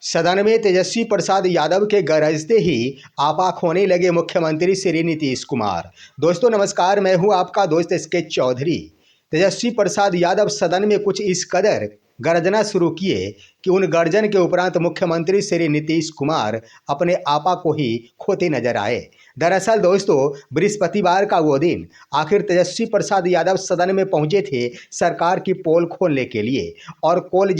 सदन में तेजस्वी प्रसाद यादव के गरजते ही आपा खोने लगे मुख्यमंत्री श्री नीतीश कुमार। दोस्तों नमस्कार, मैं हूं आपका दोस्त एसके चौधरी। तेजस्वी प्रसाद यादव सदन में कुछ इस कदर गरजना शुरू किए कि उन गर्जन के उपरांत मुख्यमंत्री श्री नीतीश कुमार अपने आपा को ही खोते नजर आए। दरअसल दोस्तों, बृहस्पतिवार का वो दिन आखिर तेजस्वी प्रसाद यादव सदन में पहुंचे थे सरकार की पोल खोलने के लिए, और पोल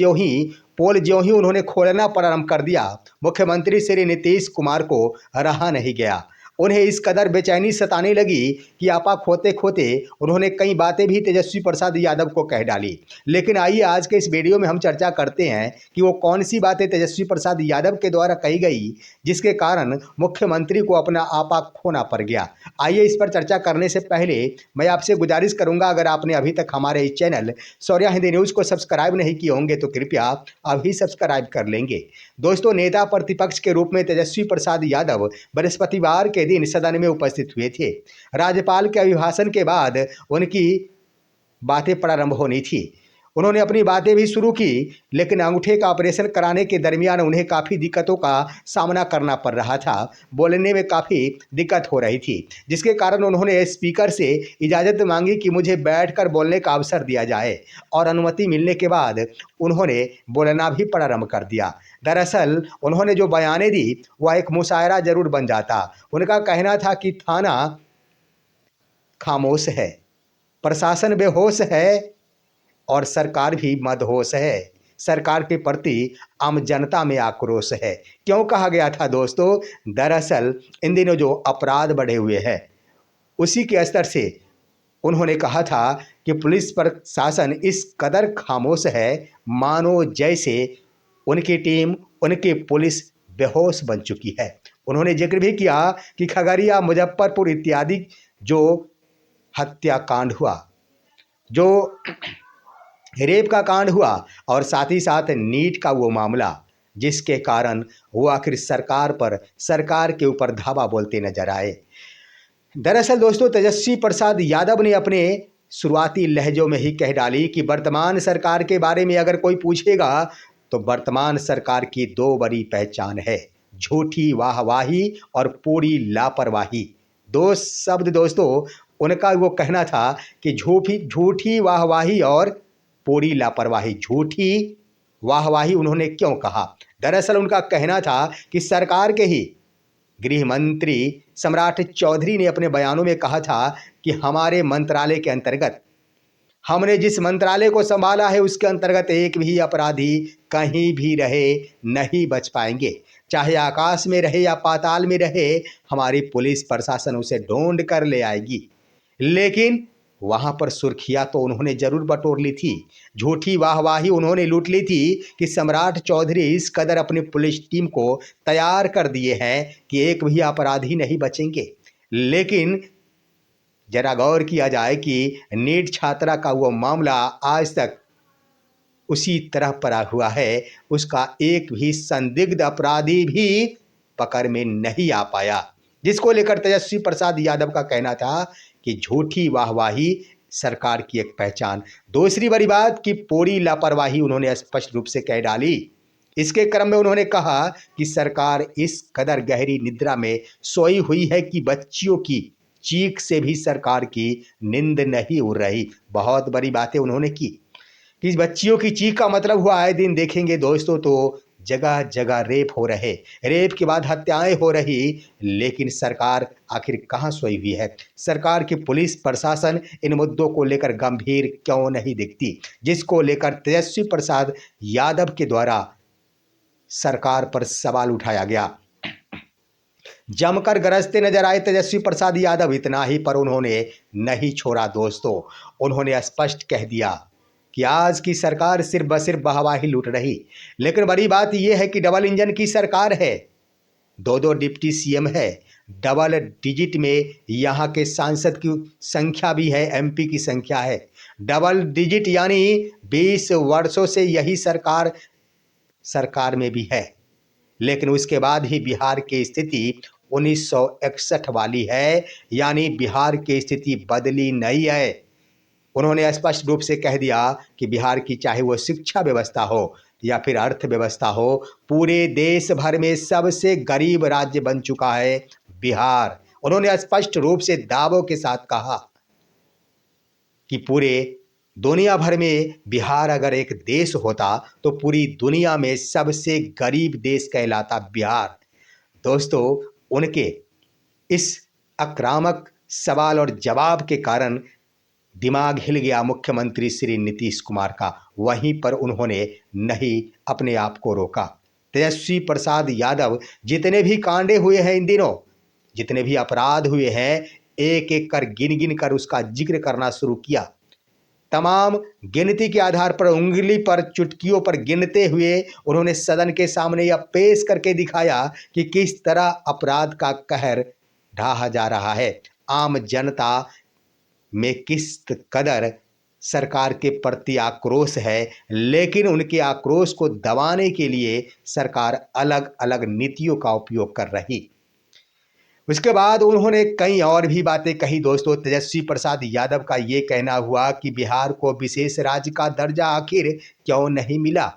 ज्यों ही उन्होंने खोलना प्रारंभ कर दिया, मुख्यमंत्री श्री नीतीश कुमार को रहा नहीं गया। उन्हें इस कदर बेचैनी सताने लगी कि आपा खोते खोते उन्होंने कई बातें भी तेजस्वी प्रसाद यादव को कह डाली। लेकिन आइए आज के इस वीडियो में हम चर्चा करते हैं कि वो कौन सी बातें तेजस्वी प्रसाद यादव के द्वारा कही गई जिसके कारण मुख्यमंत्री को अपना आपा खोना पड़ गया। आइए इस पर चर्चा करने से पहले मैं आपसे गुजारिश करूंगा, अगर आपने अभी तक हमारे इस चैनल शौर्या हिंदी न्यूज़ को सब्सक्राइब नहीं किए होंगे तो कृपया अभी सब्सक्राइब कर लेंगे। दोस्तों, नेता प्रतिपक्ष के रूप में तेजस्वी प्रसाद यादव बृहस्पतिवार के दिन सदन में उपस्थित हुए थे। राज्यपाल के अभिभाषण के बाद उनकी बातें प्रारंभ होनी थी। उन्होंने अपनी बातें भी शुरू की, लेकिन अंगूठे का ऑपरेशन कराने के दरमियान उन्हें काफ़ी दिक्कतों का सामना करना पड़ रहा था। बोलने में काफ़ी दिक्कत हो रही थी, जिसके कारण उन्होंने स्पीकर से इजाज़त मांगी कि मुझे बैठकर बोलने का अवसर दिया जाए, और अनुमति मिलने के बाद उन्होंने बोलना भी प्रारंभ कर दिया। दरअसल उन्होंने जो बयानें दी वह एक मुशायरा जरूर बन जाता। उनका कहना था कि थाना खामोश है, प्रशासन बेहोश है और सरकार भी मदहोश है। सरकार के प्रति आम जनता में आक्रोश है। क्यों कहा गया था दोस्तों? दरअसल इन दिनों जो अपराध बढ़े हुए हैं उसी के स्तर से उन्होंने कहा था कि पुलिस प्रशासन इस कदर खामोश है मानो जैसे उनकी टीम, उनकी पुलिस बेहोश बन चुकी है। उन्होंने जिक्र भी किया कि खगड़िया, मुजफ्फरपुर इत्यादि जो हत्याकांड हुआ, जो रेप का कांड हुआ, और साथ ही साथ नीट का वो मामला जिसके कारण वो आखिर सरकार के ऊपर धावा बोलते नजर आए। दरअसल दोस्तों, तेजस्वी प्रसाद यादव ने अपने शुरुआती लहजों में ही कह डाली कि वर्तमान सरकार के बारे में अगर कोई पूछेगा तो वर्तमान सरकार की दो बड़ी पहचान है, झूठी वाहवाही और पूरी लापरवाही। दो शब्द दोस्तों उनका वो कहना था कि झूठी वाहवाही और पूरी लापरवाही। झूठी वाहवाही उन्होंने क्यों कहा? दरअसल उनका कहना था कि सरकार के ही गृह मंत्री सम्राट चौधरी ने अपने बयानों में कहा था कि हमारे मंत्रालय के अंतर्गत, हमने जिस मंत्रालय को संभाला है उसके अंतर्गत एक भी अपराधी कहीं भी रहे नहीं बच पाएंगे। चाहे आकाश में रहे या पाताल में रहे, हमारी पुलिस प्रशासन उसे ढूंढ कर ले आएगी। लेकिन वहां पर सुर्खियां तो उन्होंने जरूर बटोर ली थी, झूठी वाहवाही उन्होंने लूट ली थी कि सम्राट चौधरी इस कदर अपनी पुलिस टीम को तैयार कर दिए हैं कि एक भी अपराधी नहीं बचेंगे। लेकिन जरा गौर किया जाए कि नीट छात्रा का वो मामला आज तक उसी तरह पड़ा हुआ है, उसका एक भी संदिग्ध अपराधी भी पकड़ में नहीं आ पाया, जिसको लेकर तेजस्वी प्रसाद यादव का कहना था कि झूठी वाहवाही सरकार की एक पहचान। दूसरी बड़ी बात कि पूरी लापरवाही उन्होंने स्पष्ट रूप से कह डाली। इसके क्रम में उन्होंने कहा कि सरकार इस कदर गहरी निद्रा में सोई हुई है कि बच्चियों की चीख से भी सरकार की नींद नहीं उड़ रही। बहुत बड़ी बातें उन्होंने की कि बच्चियों की चीख का मतलब हुआ आए दिन देखेंगे दोस्तों तो जगह जगह रेप हो रहे, रेप के बाद हत्याएं हो रही। लेकिन सरकार आखिर कहाँ सोई हुई है? सरकार की पुलिस प्रशासन इन मुद्दों को लेकर गंभीर क्यों नहीं दिखती, जिसको लेकर तेजस्वी प्रसाद यादव के द्वारा सरकार पर सवाल उठाया गया। जमकर गरजते नजर आए तेजस्वी प्रसाद यादव। इतना ही पर उन्होंने नहीं छोड़ा दोस्तों, उन्होंने स्पष्ट कह दिया कि आज की सरकार सिर्फ वाहवाही लूट रही, लेकिन बड़ी बात यह है कि डबल इंजन की सरकार है, दो डिप्टी सीएम है, डबल डिजिट में यहाँ के सांसद की संख्या भी है, एमपी की संख्या है डबल डिजिट, यानी 20 वर्षों से यही सरकार में भी है। लेकिन उसके बाद ही बिहार की स्थिति 1961 वाली है, यानी बिहार की स्थिति बदली नहीं है। उन्होंने स्पष्ट रूप से कह दिया कि बिहार की चाहे वो शिक्षा व्यवस्था हो, या फिर अर्थव्यवस्था हो, पूरे देश भर में सबसे गरीब राज्य बन चुका है बिहार। उन्होंने स्पष्ट रूप से दावों के साथ कहा कि पूरे दुनिया भर में बिहार अगर एक देश होता तो पूरी दुनिया में सबसे गरीब देश कहलाता बिहार। दोस्तों, उनके इस आक्रामक सवाल और जवाब के कारण दिमाग हिल गया मुख्यमंत्री श्री नीतीश कुमार का। वहीं पर उन्होंने नहीं अपने आप को रोका। तेजस्वी प्रसाद यादव जितने भी कांडे हुए हैं इन दिनों, जितने भी अपराध हुए हैं, एक एक कर गिन गिन कर उसका जिक्र करना शुरू किया। तमाम गिनती के आधार पर, उंगली पर, चुटकियों पर गिनते हुए उन्होंने सदन के सामने यह पेश करके दिखाया कि किस तरह अपराध का कहर ढाहा जा रहा है। आम जनता में किस कदर सरकार के प्रति आक्रोश है, लेकिन उनके आक्रोश को दबाने के लिए सरकार अलग अलग नीतियों का उपयोग कर रही। उसके बाद उन्होंने कई और भी बातें कही। दोस्तों, तेजस्वी प्रसाद यादव का ये कहना हुआ कि बिहार को विशेष राज्य का दर्जा आखिर क्यों नहीं मिला।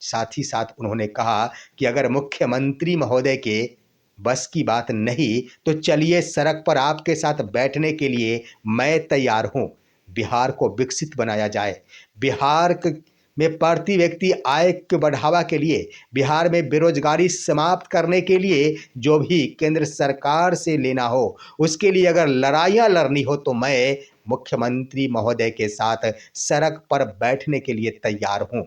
साथ ही साथ उन्होंने कहा कि अगर मुख्यमंत्री महोदय के बस की बात नहीं तो चलिए सड़क पर आपके साथ बैठने के लिए मैं तैयार हूं। बिहार को विकसित बनाया जाए। बिहार में प्रति व्यक्ति आय के बढ़ावा के लिए, बिहार में बेरोजगारी समाप्त करने के लिए जो भी केंद्र सरकार से लेना हो, उसके लिए अगर लड़ाइयाँ लड़नी हो तो मैं मुख्यमंत्री महोदय के साथ सड़क पर बैठने के लिए तैयार हूँ।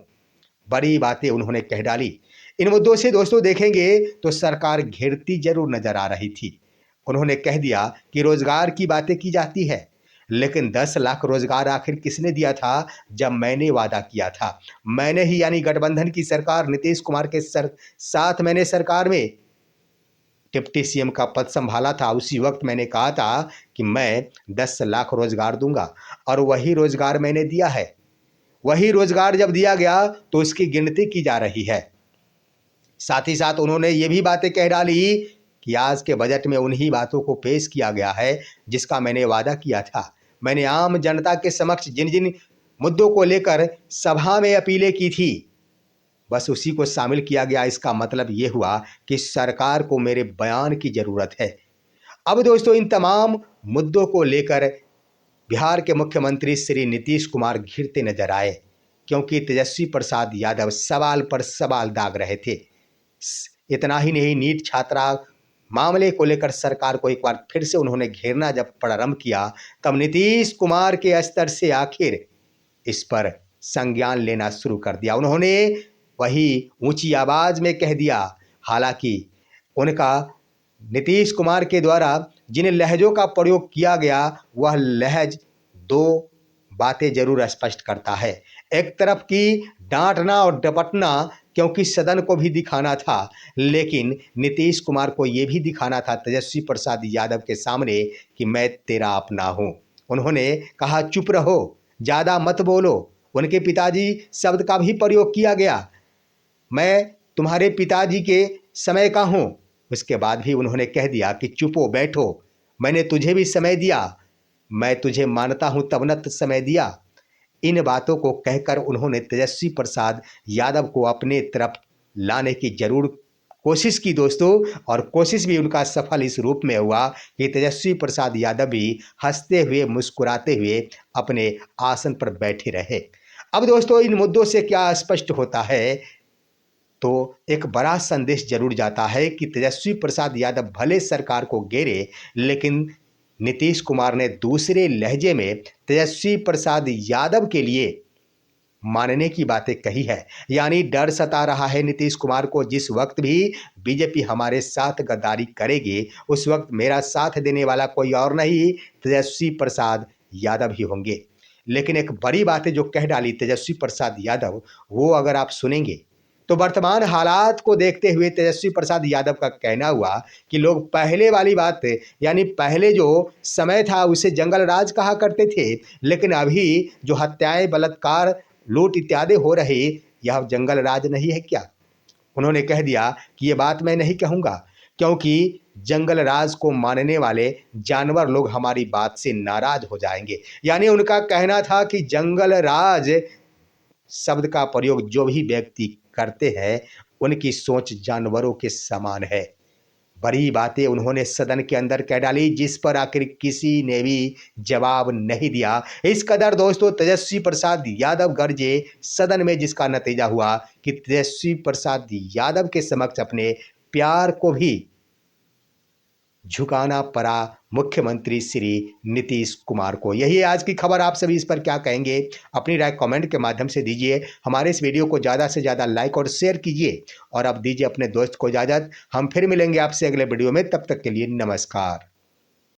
बड़ी बातें उन्होंने कह डाली। इन मुद्दों से दोस्तों देखेंगे तो सरकार घिरती जरूर नजर आ रही थी। उन्होंने कह दिया कि रोजगार की बातें की जाती है, लेकिन 10 लाख रोजगार आखिर किसने दिया था जब मैंने वादा किया था। मैंने ही, यानी गठबंधन की सरकार, नीतीश कुमार के साथ मैंने सरकार में डिप्टी सीएम का पद संभाला था। उसी वक्त मैंने कहा था कि मैं 10 लाख रोजगार दूंगा, और वही रोजगार मैंने दिया है। वही रोजगार जब दिया गया तो उसकी गिनती की जा रही है। साथ ही साथ उन्होंने ये भी बातें कह डाली कि आज के बजट में उन्हीं बातों को पेश किया गया है जिसका मैंने वादा किया था। मैंने आम जनता के समक्ष जिन जिन मुद्दों को लेकर सभा में अपीलें की थी, बस उसी को शामिल किया गया। इसका मतलब ये हुआ कि सरकार को मेरे बयान की जरूरत है। अब दोस्तों, इन तमाम मुद्दों को लेकर बिहार के मुख्यमंत्री श्री नीतीश कुमार घिरते नजर आए, क्योंकि तेजस्वी प्रसाद यादव सवाल पर सवाल दाग रहे थे। इतना ही नहीं, नीट छात्रा मामले को लेकर सरकार को एक बार फिर से उन्होंने घेरना जब प्रारंभ किया, तब नीतीश कुमार के स्तर से आखिर इस पर संज्ञान लेना शुरू कर दिया। उन्होंने वही ऊंची आवाज में कह दिया। हालांकि उनका, नीतीश कुमार के द्वारा जिन लहजों का प्रयोग किया गया, वह लहज दो बातें जरूर स्पष्ट करता है। एक तरफ की डांटना और डपटना, क्योंकि सदन को भी दिखाना था, लेकिन नीतीश कुमार को यह भी दिखाना था तेजस्वी प्रसाद यादव के सामने कि मैं तेरा अपना हूं। उन्होंने कहा, चुप रहो, ज़्यादा मत बोलो। उनके पिताजी शब्द का भी प्रयोग किया गया, मैं तुम्हारे पिताजी के समय का हूँ। उसके बाद भी उन्होंने कह दिया कि चुपो बैठो, मैंने तुझे भी समय दिया, मैं तुझे मानता हूँ तब न समय दिया। इन बातों को कहकर उन्होंने तेजस्वी प्रसाद यादव को अपने तरफ लाने की जरूर कोशिश की दोस्तों, और कोशिश भी उनका सफल इस रूप में हुआ कि तेजस्वी प्रसाद यादव भी हंसते हुए, मुस्कुराते हुए अपने आसन पर बैठे रहे। अब दोस्तों, इन मुद्दों से क्या स्पष्ट होता है, तो एक बड़ा संदेश जरूर जाता है कि तेजस्वी प्रसाद यादव भले सरकार को घेरे, लेकिन नीतीश कुमार ने दूसरे लहजे में तेजस्वी प्रसाद यादव के लिए मानने की बातें कही है। यानी डर सता रहा है नीतीश कुमार को, जिस वक्त भी बीजेपी हमारे साथ गद्दारी करेगी, उस वक्त मेरा साथ देने वाला कोई और नहीं, तेजस्वी प्रसाद यादव ही होंगे। लेकिन एक बड़ी बात जो कह डाली तेजस्वी प्रसाद यादव, वो अगर आप सुनेंगे तो वर्तमान हालात को देखते हुए तेजस्वी प्रसाद यादव का कहना हुआ कि लोग पहले वाली बात, यानी पहले जो समय था उसे जंगल राज कहा करते थे, लेकिन अभी जो हत्याएं, बलात्कार, लूट इत्यादि हो रही, यह जंगल राज नहीं है क्या। उन्होंने कह दिया कि ये बात मैं नहीं कहूँगा, क्योंकि जंगल राज को मानने वाले जानवर लोग हमारी बात से नाराज हो जाएंगे। यानी उनका कहना था कि जंगल राज शब्द का प्रयोग जो भी व्यक्ति करते हैं उनकी सोच जानवरों के समान है। बड़ी बातें उन्होंने सदन के अंदर कह डाली जिस पर आखिर किसी ने भी जवाब नहीं दिया। इस कदर दोस्तों तेजस्वी प्रसाद यादव गरजे सदन में, जिसका नतीजा हुआ कि तेजस्वी प्रसाद यादव के समक्ष अपने प्यार को भी झुकाना पड़ा मुख्यमंत्री श्री नीतीश कुमार को। यही है आज की खबर। आप सभी इस पर क्या कहेंगे? अपनी राय कमेंट के माध्यम से दीजिए। हमारे इस वीडियो को ज़्यादा से ज़्यादा लाइक और शेयर कीजिए और अब दीजिए अपने दोस्त को इजाज़त। हम फिर मिलेंगे आपसे अगले वीडियो में, तब तक के लिए नमस्कार।